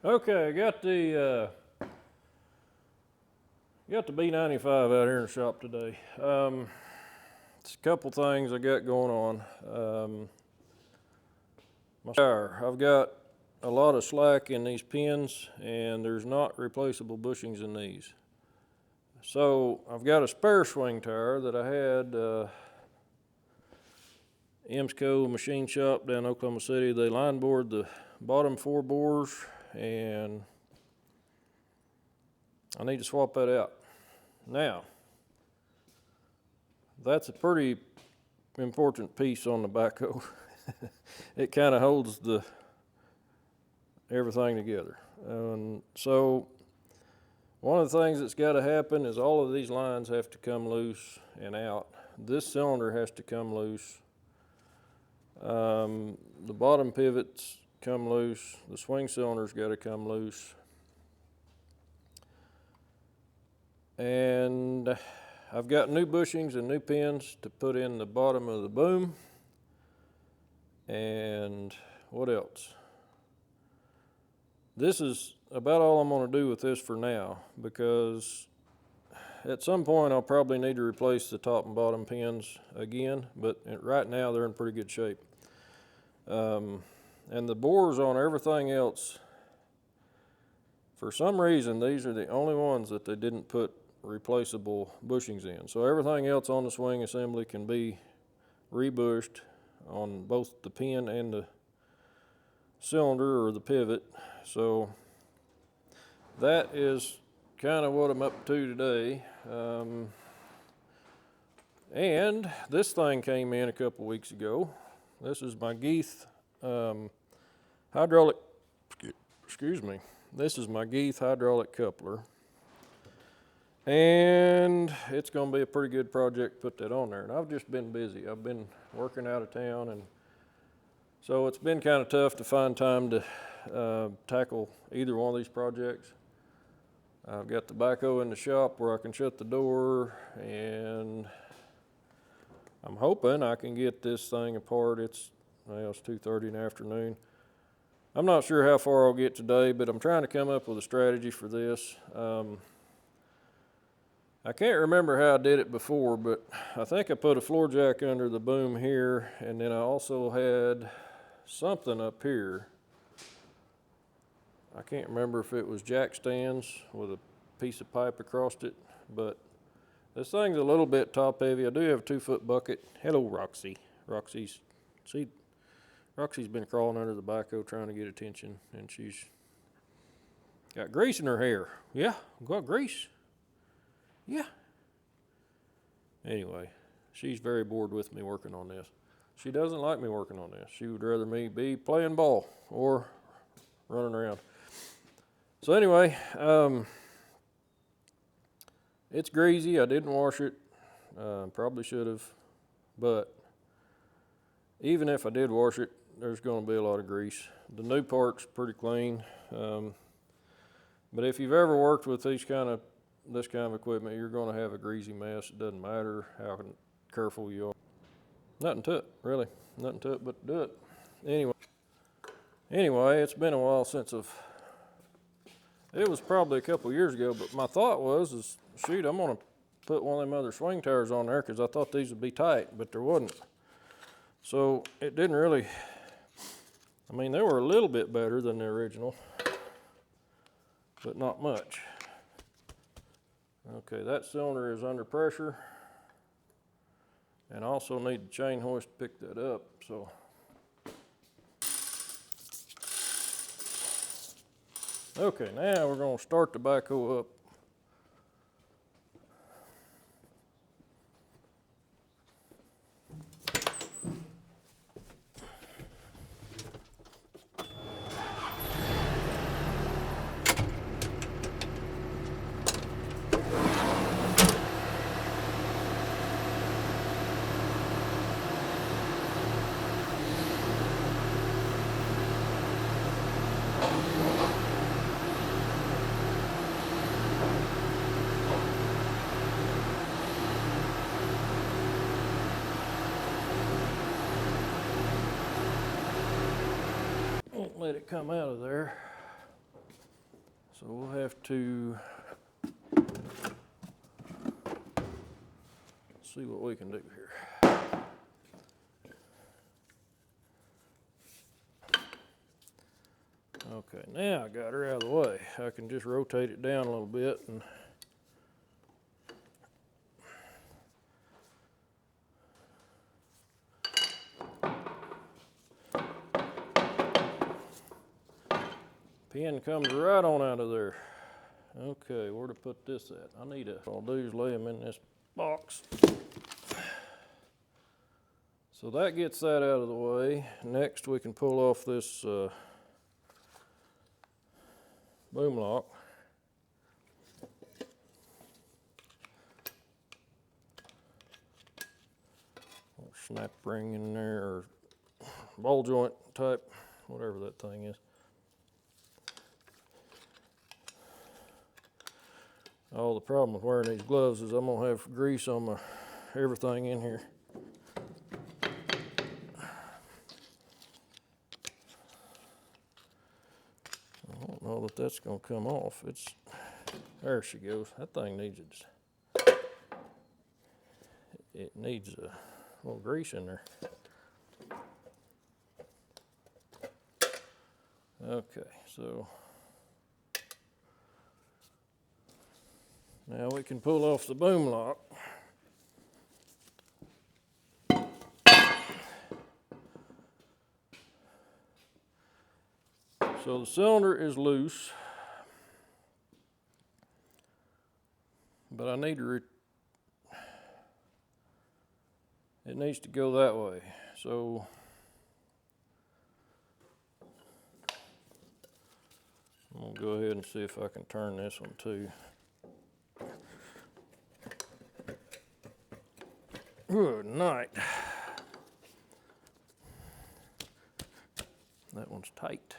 Okay, got the B95 out here in the shop today. It's a couple things I got going on. My tire, I've got a lot of slack in these pins, and there's not replaceable bushings in these. So I've got a spare swing tire that I had. Emsco Machine Shop down in Oklahoma City. They line bored the bottom 4 bores, and I need to swap that out. Now, that's a pretty important piece on the backhoe. It kind of holds everything together. So one of the things that's got to happen is all of these lines have to come loose and out. This cylinder has to come loose. The bottom pivots come loose. The swing cylinder's got to come loose. And I've got new bushings and new pins to put in the bottom of the boom. And what else? This is about all I'm going to do with this for now, because at some point I'll probably need to replace the top and bottom pins again, but right now they're in pretty good shape. And the bores on everything else, for some reason, these are the only ones that they didn't put replaceable bushings in. So everything else on the swing assembly can be rebushed on both the pin and the cylinder or the pivot. So that is kind of what I'm up to today. And this thing came in a couple weeks ago. This is my Geith hydraulic, this is my Geith hydraulic coupler. And it's going to be a pretty good project to put that on there. And I've just been busy. I've been working out of town, and so it's been kind of tough to find time to tackle either one of these projects. I've got the backhoe in the shop where I can shut the door, and I'm hoping I can get this thing apart. It's 2:30 in the afternoon. I'm not sure how far I'll get today, but I'm trying to come up with a strategy for this. I can't remember how I did it before, but I think I put a floor jack under the boom here, and then I also had something up here. I can't remember if it was jack stands with a piece of pipe across it, but this thing's a little bit top heavy. I do have a 2-foot bucket. Hello, Roxy. Roxy's been crawling under the backhoe trying to get attention, and she's got grease in her hair. Yeah, got grease. Yeah. Anyway, she's very bored with me working on this. She doesn't like me working on this. She would rather me be playing ball or running around. So anyway, it's greasy. I didn't wash it. Probably should have. But even if I did wash it, there's going to be a lot of grease. The new part's pretty clean. But if you've ever worked with this kind of equipment, you're going to have a greasy mess. It doesn't matter how careful you are. Nothing to it, really. Nothing to it but do it. Anyway, it's been a while since it was probably a couple years ago, but my thought was, shoot, I'm going to put one of them other swing tires on there because I thought these would be tight, but there wasn't. So it didn't really, they were a little bit better than the original, but not much. Okay, that cylinder is under pressure, and I also need the chain hoist to pick that up. So okay, now we're going to start the backhoe up. Let it come out of there. So we'll have to see what we can do here. Okay, now I got her out of the way. I can just rotate it down a little bit and pin comes right on out of there. Okay, where to put this at? What I'll do is lay them in this box. So that gets that out of the way. Next we can pull off this boom lock. Snap ring in there, or ball joint type, whatever that thing is. Oh, the problem with wearing these gloves is I'm gonna have grease on everything in here. I don't know that that's gonna come off. There she goes. That thing needs it needs a little grease in there. Okay, so now we can pull off the boom lock. So the cylinder is loose, but I need to it needs to go that way. So I'm gonna go ahead and see if I can turn this one too. Good night. That one's tight.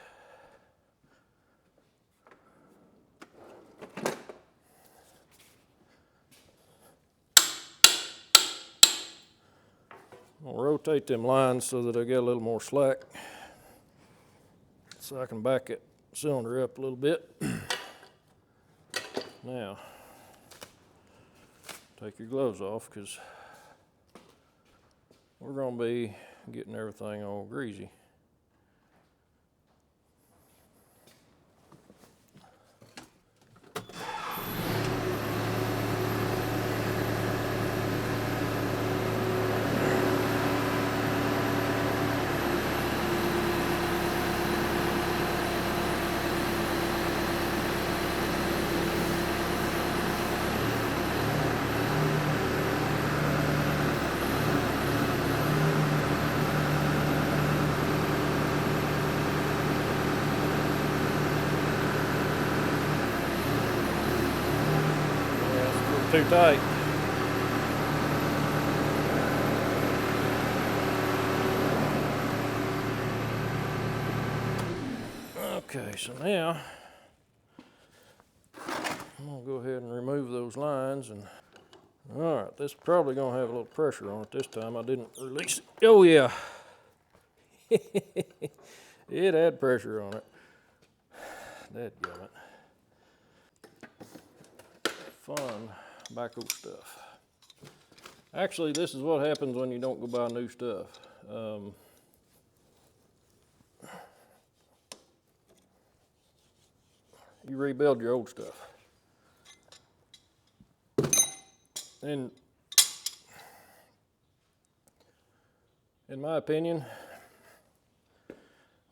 I'll rotate them lines so that I get a little more slack, so I can back that cylinder up a little bit. Now, take your gloves off, because we're going to be getting everything all greasy. Too tight. Okay, so now I'm gonna go ahead and remove those lines, and all right, this is probably gonna have a little pressure on it this time. I didn't release it. Oh yeah, it had pressure on it. Dadgummit. Fun backhoe stuff. Actually, this is what happens when you don't go buy new stuff. You rebuild your old stuff. And in my opinion,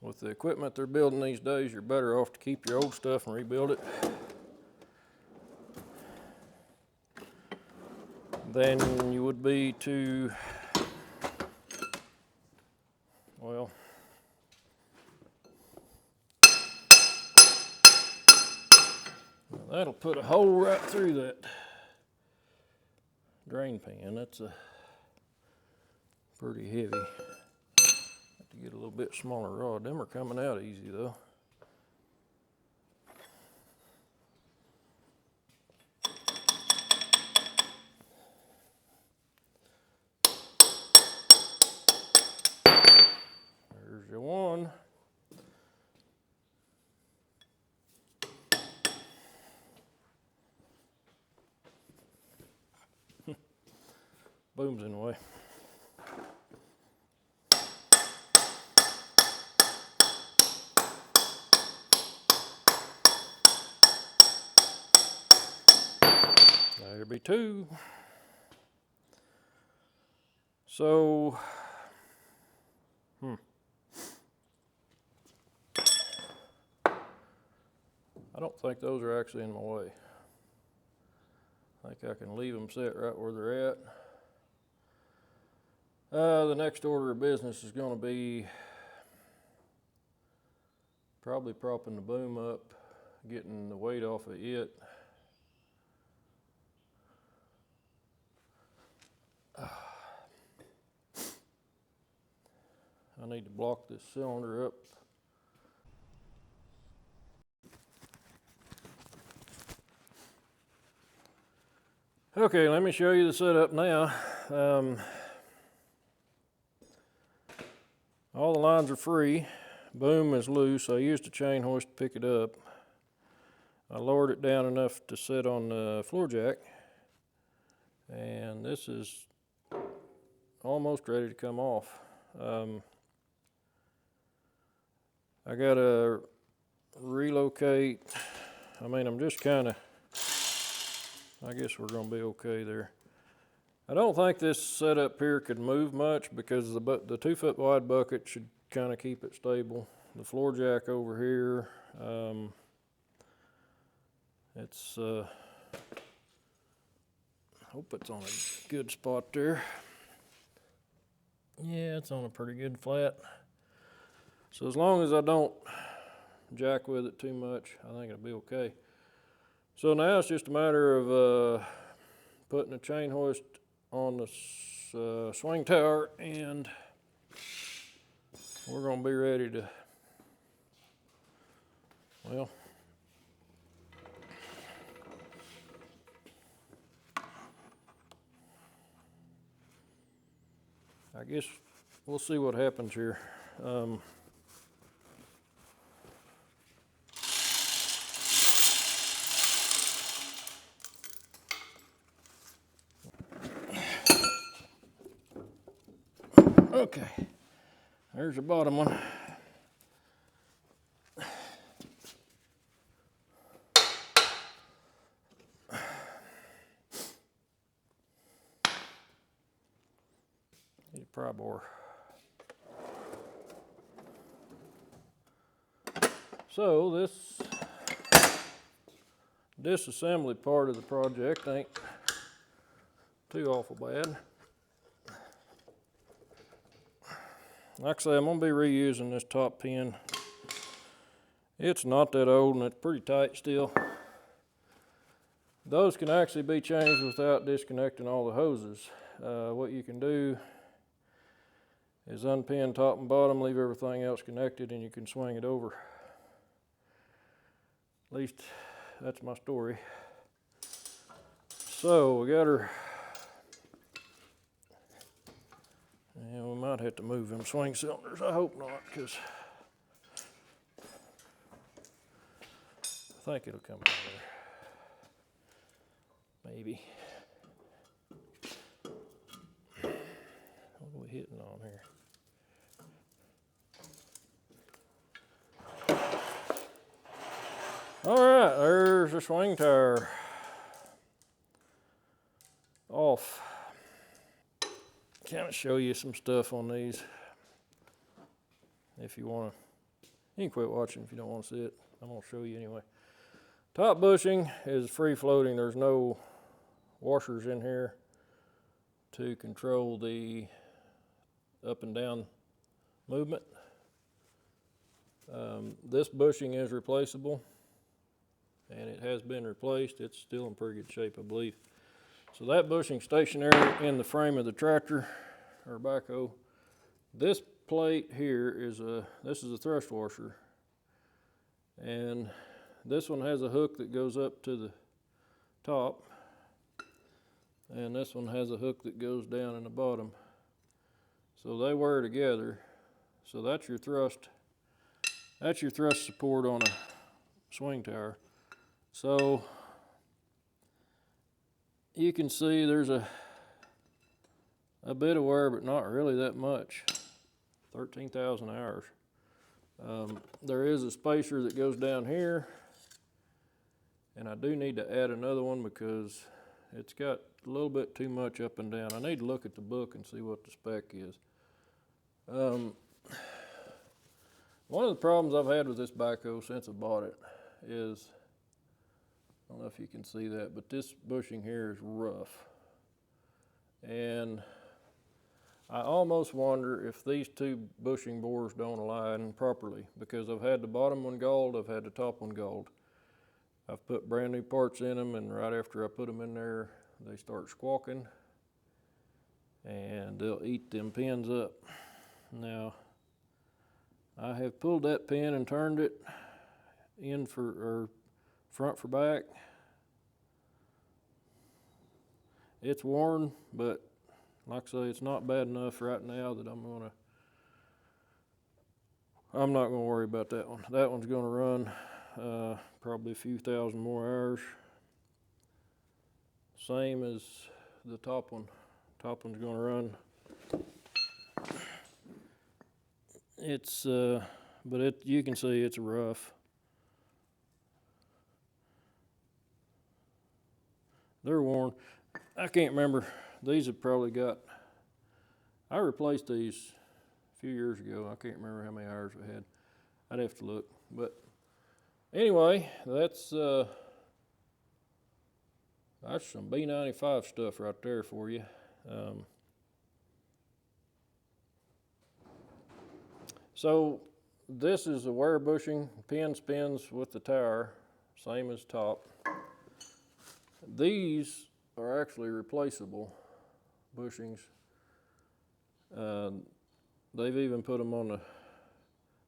with the equipment they're building these days, you're better off to keep your old stuff and rebuild it than you would be to, well, that'll put a hole right through that drain pan. That's pretty heavy. Have to get a little bit smaller rod. Them are coming out easy though. There's your one. boom's in the way. There'll be two. So, I don't think those are actually in my way. I think I can leave them set right where they're at. The next order of business is going to be probably propping the boom up, getting the weight off of it. I need to block this cylinder up. Okay, let me show you the setup now. All the lines are free. Boom is loose. I used a chain hoist to pick it up. I lowered it down enough to sit on the floor jack. And this is almost ready to come off. I gotta relocate. I'm just kind of, I guess we're gonna be okay there. I don't think this setup here could move much because the 2 foot wide bucket should kind of keep it stable. The floor jack over here, it's, hope it's on a good spot there. Yeah, it's on a pretty good flat. So as long as I don't jack with it too much, I think it'll be okay. So now it's just a matter of putting a chain hoist on the swing tower, and we're gonna be ready to, well, I guess we'll see what happens here. Okay, there's the bottom one. Need a pry bore. So this disassembly part of the project ain't too awful bad. Like I say, I'm gonna be reusing this top pin. It's not that old and it's pretty tight still. Those can actually be changed without disconnecting all the hoses. What you can do is unpin top and bottom, leave everything else connected, and you can swing it over. At least that's my story. So we got her. Yeah, we might have to move them swing cylinders. I hope not, because I think it'll come out there. Maybe. What are we hitting on here? All right, there's the swing tower off. Kind of show you some stuff on these. If you want to, you can quit watching if you don't want to see it. I'm going to show you anyway. Top bushing is free floating. There's no washers in here to control the up and down movement. This bushing is replaceable, and it has been replaced. It's still in pretty good shape, I believe. So that bushing stationary in the frame of the tractor or backhoe. This plate here is this is a thrust washer, and this one has a hook that goes up to the top, and this one has a hook that goes down in the bottom. So they wear together. So that's your thrust. That's your thrust support on a swing tower. So you can see there's a a bit of wear, but not really that much. 13,000 hours. There is a spacer that goes down here, and I do need to add another one because it's got a little bit too much up and down. I need to look at the book and see what the spec is. One of the problems I've had with this backhoe since I bought it is, I don't know if you can see that, but this bushing here is rough. And I almost wonder if these two bushing bores don't align properly, because I've had the bottom one gold, I've had the top one gold. I've put brand new parts in them, and right after I put them in there, they start squawking and they'll eat them pins up. Now, I have pulled that pin and turned it in or front for back. It's worn, but like I say, it's not bad enough right now that I'm not gonna worry about that one. That one's gonna run probably a few thousand more hours. Same as the top one. Top one's gonna run. It's but you can see it's rough. They're worn. I can't remember. These have probably got, I replaced these a few years ago. I can't remember how many hours I had. I'd have to look. But anyway, that's some B95 stuff right there for you. So this is a wear bushing, pin spins with the tower, same as top. These are actually replaceable bushings. They've even put them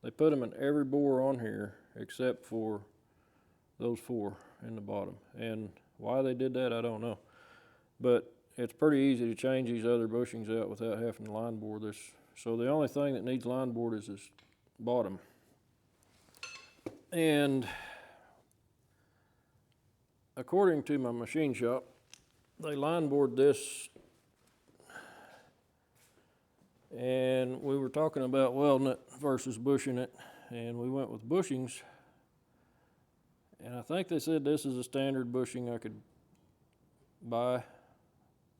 they put them in every bore on here except for those four in the bottom. And why they did that, I don't know. But it's pretty easy to change these other bushings out without having to line bore this. So the only thing that needs line bored is this bottom. And according to my machine shop, they line bored this, and we were talking about welding it versus bushing it, and we went with bushings. And I think they said this is a standard bushing I could buy,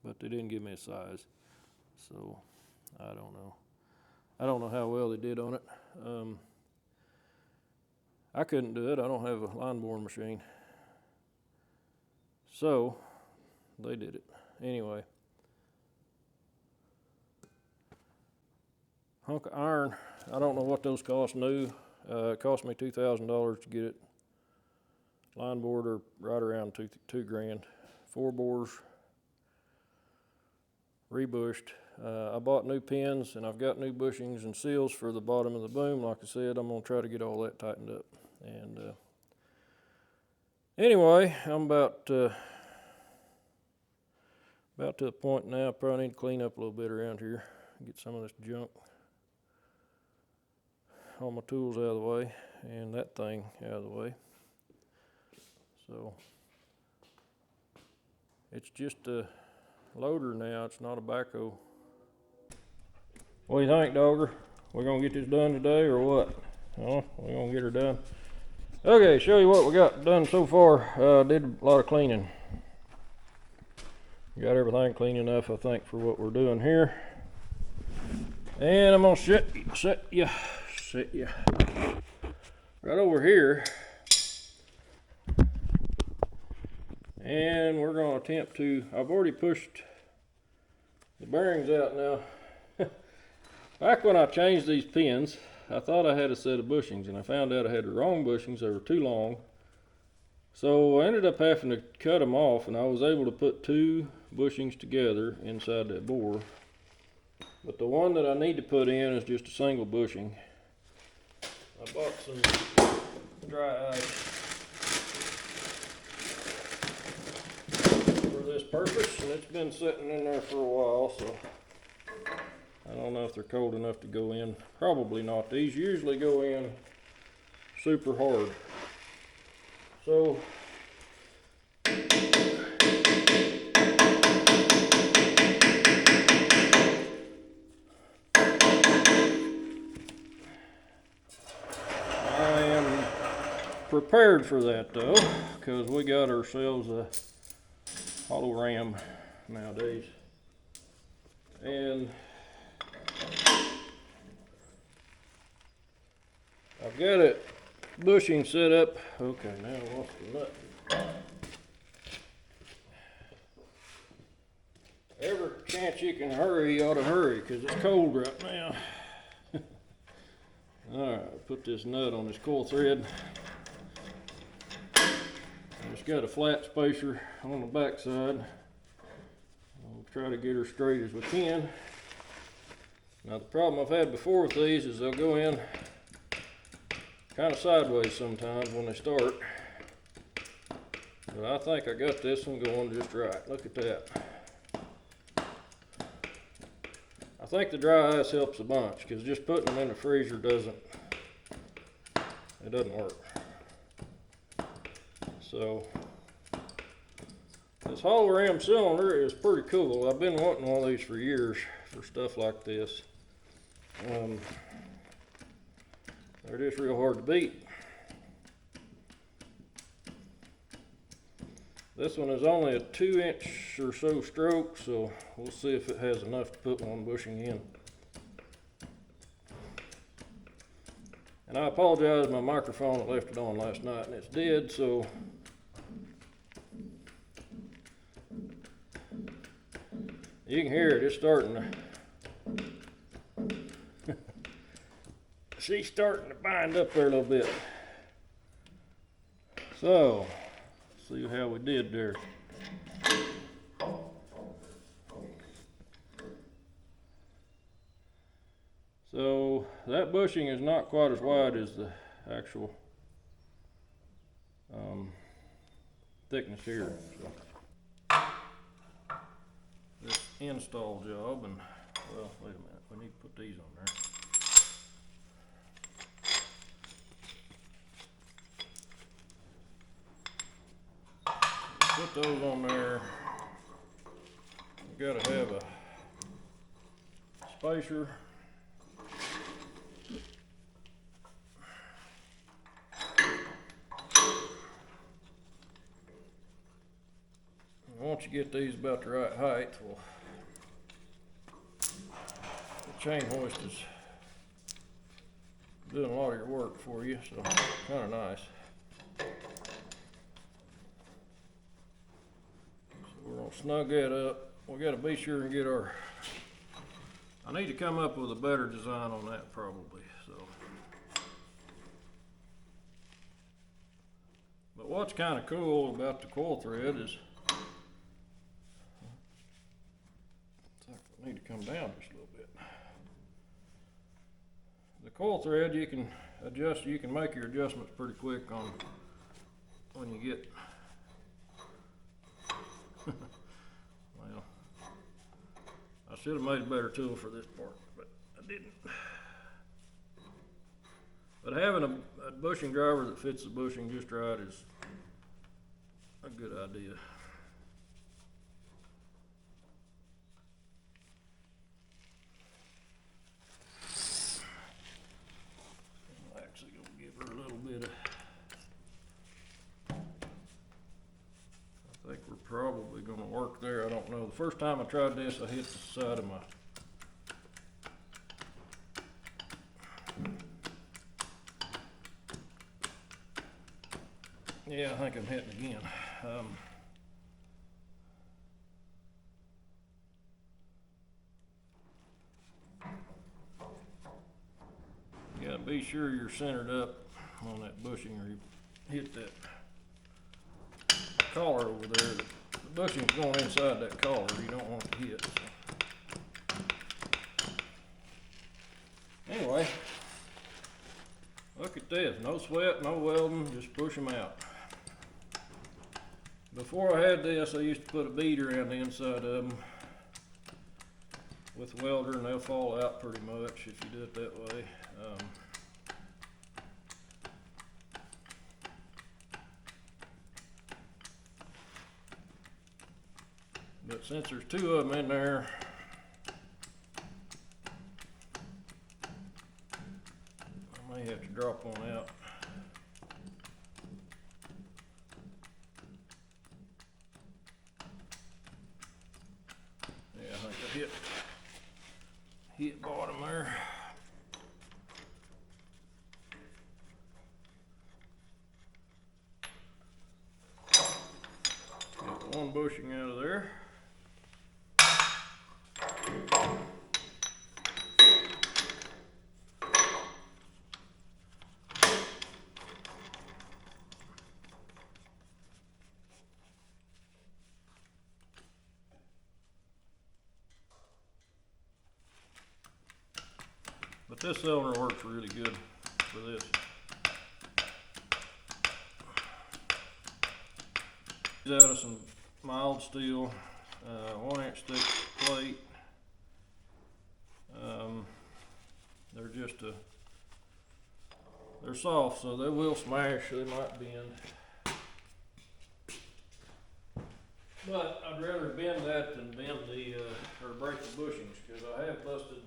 but they didn't give me a size. So I don't know. I don't know how well they did on it. I couldn't do it. I don't have a line boring machine. So they did it. Anyway. Hunk of iron. I don't know what those cost new. It cost me $2,000 to get it line bored, or right around two grand. 4 bores, rebushed. I bought new pins, and I've got new bushings and seals for the bottom of the boom. Like I said, I'm gonna try to get all that tightened up. And anyway, I'm about to the point now. I probably need to clean up a little bit around here, get some of this junk, all my tools out of the way, and that thing out of the way. So it's just a loader now, it's not a backhoe. What do you think, Dogger? We're gonna get this done today or what? Oh, we're gonna get her done. Okay, show you what we got done so far. Did a lot of cleaning. Got everything clean enough, I think, for what we're doing here. And I'm gonna set you right over here. And we're gonna attempt to, I've already pushed the bearings out now. Back when I changed these pins, I thought I had a set of bushings, and I found out I had the wrong bushings. They were too long. So I ended up having to cut them off, and I was able to put 2 bushings together inside that bore. But the one that I need to put in is just a single bushing. I bought some dry ice for this purpose, and it's been sitting in there for a while, so I don't know if they're cold enough to go in. Probably not. These usually go in super hard. So prepared for that though, because we got ourselves a hollow ram nowadays. And I've got it bushing set up. Okay, now I lost the nut. Every chance you can hurry, you ought to hurry, because it's cold right now. Alright, put this nut on this coil thread. It's got a flat spacer on the back side. I'll try to get her straight as we can. Now the problem I've had before with these is they'll go in kind of sideways sometimes when they start. But I think I got this one going just right. Look at that. I think the dry ice helps a bunch, because just putting them in the freezer doesn't work. So this hollow ram cylinder is pretty cool. I've been wanting one of these for years for stuff like this. They're just real hard to beat. This one is only a 2-inch or so stroke, so we'll see if it has enough to put one bushing in. And I apologize, my microphone, I left it on last night and it's dead, so you can hear it, it's starting to she's starting to bind up there a little bit. So see how we did there. So that bushing is not quite as wide as the actual thickness here. So this install job, and well, wait a minute, we need to put these on there. Put those on there. You gotta have a spacer. And once you get these about the right height, well, the chain hoist is doing a lot of your work for you, so kind of nice. We're gonna snug that up. We gotta be sure and get our, I need to come up with a better design on that probably, so. But what's kind of cool about the coil thread is, I need to come down just a little bit. The coil thread, you can adjust, you can make your adjustments pretty quick on when you get well, I should have made a better tool for this part, but I didn't. But having a bushing driver that fits the bushing just right is a good idea. I'm actually going to give her a little bit of, I think we're probably going to work there. I don't know. The first time I tried this, I hit the side of my yeah, I think I'm hitting again. You gotta be sure you're centered up on that bushing, or you hit that collar over there. The bushing's going inside that collar. You don't want it to hit. So. Anyway, look at this. No sweat, no welding, just push them out. Before I had this, I used to put a bead around the inside of them with a welder, and they'll fall out pretty much if you do it that way. But since there's two of them in there, I may have to drop one out. bushing out of there. But this cylinder works really good for this. Out of some mild steel, 1-inch thick plate. They're soft, so they will smash. They might bend, but I'd rather bend that than bend the or break the bushings, because I have busted.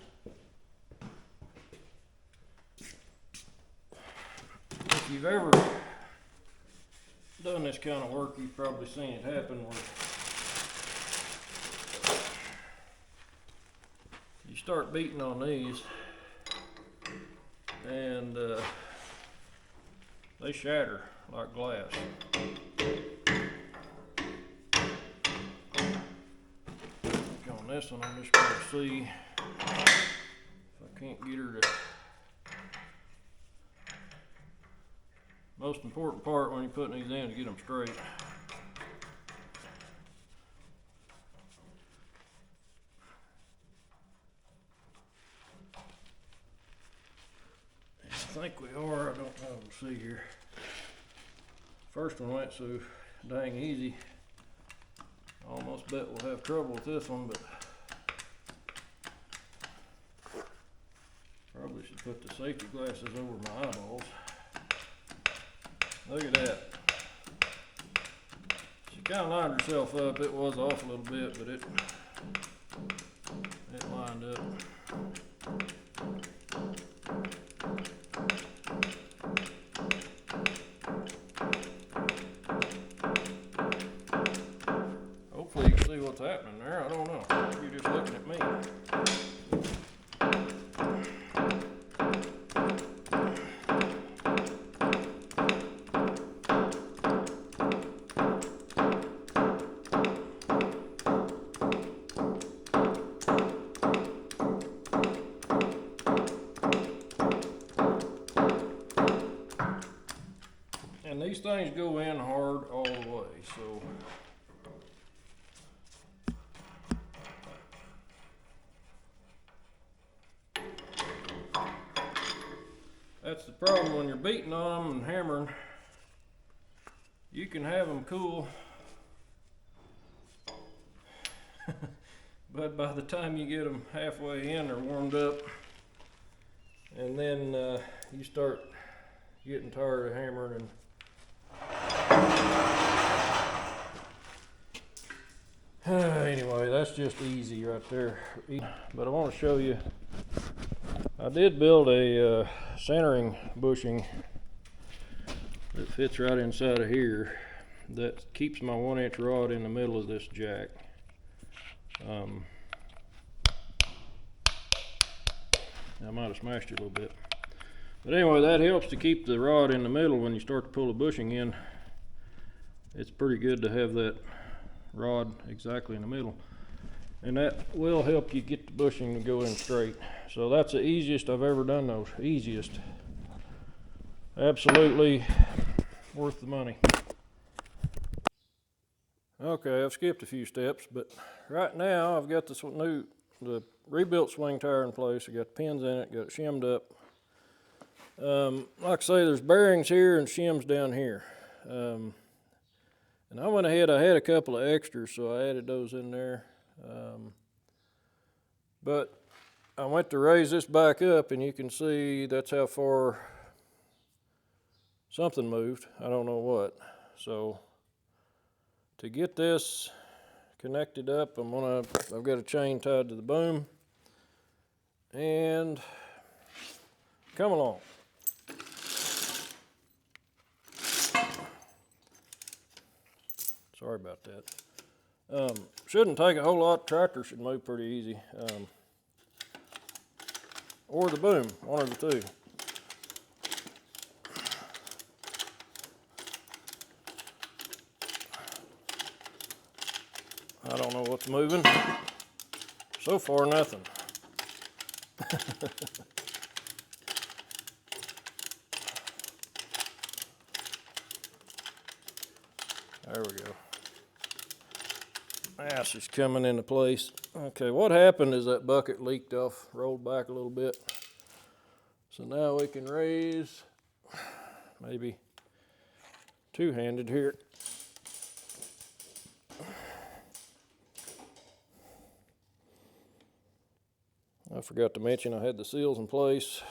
If you've ever done this kind of work, you've probably seen it happen where you start beating on these and they shatter like glass. On this one, I'm just going to see if I can't get her to. Most important part when you're putting these in is to get them straight. I think we are. I don't know. We'll see here. First one went so dang easy. I almost bet we'll have trouble with this one, but probably should put the safety glasses over my eyeballs. Look at that. She kind of lined herself up. It was off a little bit, but it lined up. Hopefully you can see what's happening there. I don't know. You're just looking at me. And these things go in hard all the way, so that's the problem when you're beating on them and hammering. You can have them cool, but by the time you get them halfway in, they're warmed up, and then you start getting tired of hammering. And anyway, that's just easy right there. But I want to show you, I did build a centering bushing that fits right inside of here that keeps my 1-inch rod in the middle of this jack. I might have smashed it a little bit, but anyway, that helps to keep the rod in the middle when you start to pull the bushing in. It's pretty good to have that rod exactly in the middle, and that will help you get the bushing to go in straight. So that's the easiest I've ever done those. Easiest. Absolutely worth the money. Okay, I've skipped a few steps, but right now I've got the rebuilt swing tire in place. I got the pins in it, got it shimmed up. Like I say, there's bearings here and shims down here. And I went ahead, I had a couple of extras, so I added those in there. But I went to raise this back up, and you can see that's how far something moved. I don't know what. So to get this connected up, I've got a chain tied to the boom, and come along. Sorry about that. Shouldn't take a whole lot. Tractor should move pretty easy. Or the boom, one of the two. I don't know what's moving. So far, nothing. There we go. Now she's coming into place. Okay, what happened is that bucket leaked off, rolled back a little bit. So now we can raise, maybe two-handed here. I forgot to mention I had the seals in place.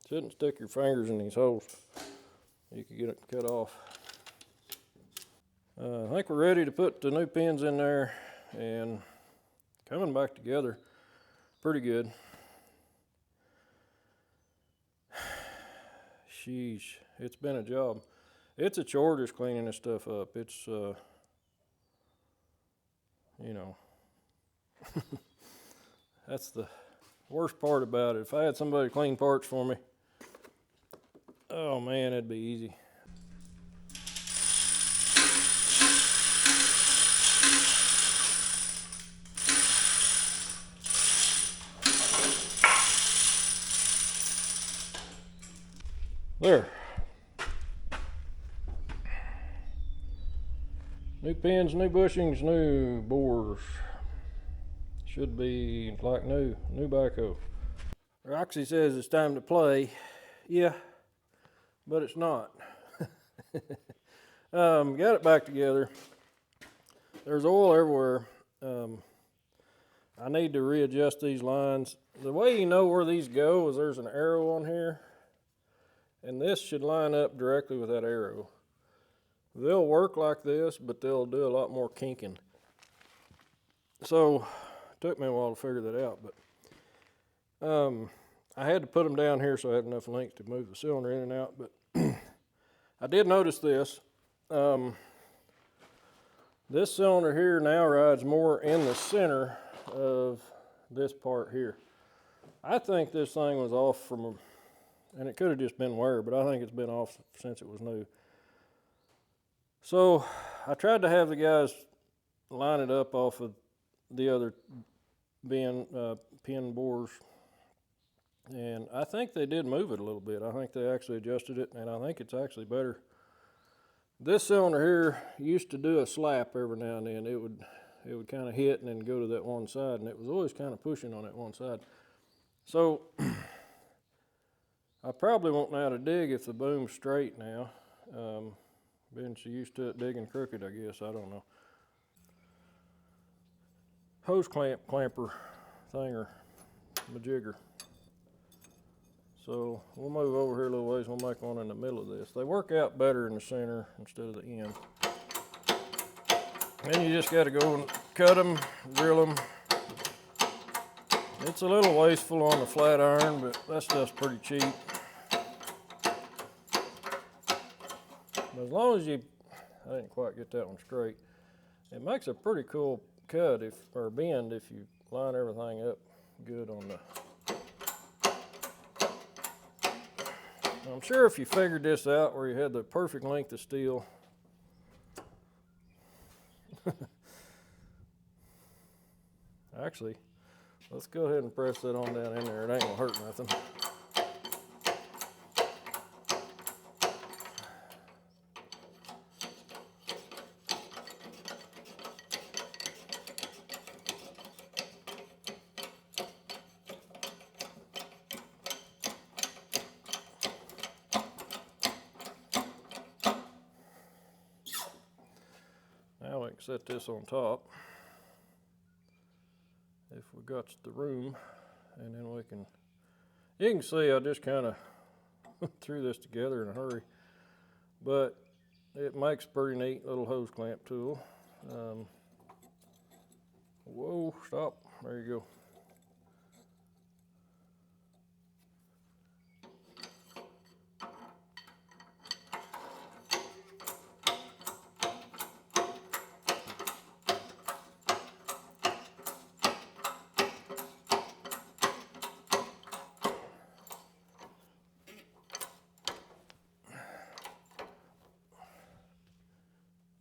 Shouldn't stick your fingers in these holes. You could get it cut off. I think we're ready to put the new pins in there and coming back together pretty good. Sheesh, it's been a job. It's a chore just cleaning this stuff up. It's, you know, that's the worst part about it. If I had somebody clean parts for me, oh man, it'd be easy. There. New pins, new bushings, new bores. Should be like new backhoe. Roxy says it's time to play. Yeah, but it's not. Got it back together. There's oil everywhere. I need to readjust these lines. The way you know where these go is there's an arrow on here, and this should line up directly with that arrow. They'll work like this, but they'll do a lot more kinking. So it took me a while to figure that out, but I had to put them down here so I had enough length to move the cylinder in and out. But I did notice this. This cylinder here now rides more in the center of this part here. I think this thing was off from, and it could have just been wear, but I think it's been off since it was new. So I tried to have the guys line it up off of the other pin bores, and I think they did move it a little bit. I think they actually adjusted it, and I think it's actually better. This cylinder here used to do a slap every now and then. It would kind of hit and then go to that one side, and it was always kind of pushing on that one side. So I probably won't know how to dig if the boom's straight now. Been so used to it digging crooked, I guess. I don't know. Hose clamper thing or majigger. So we'll move over here a little ways. We'll make one in the middle of this. They work out better in the center instead of the end. Then you just got to go and cut them, drill them. It's a little wasteful on the flat iron, but that stuff's pretty cheap. But as long as I didn't quite get that one straight, it makes a pretty cool cut or bend if you line everything up good on the. I'm sure if you figured this out where you had the perfect length of steel, actually, let's go ahead and press that on down in there. It ain't gonna hurt nothing. Now we can set this on top if we got the room, and then we can, you can see I just kind of threw this together in a hurry, but it makes a pretty neat little hose clamp tool. Whoa, stop, there you go.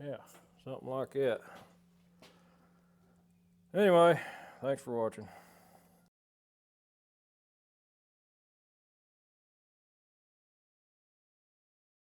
Yeah, something like that. Anyway, thanks for watching.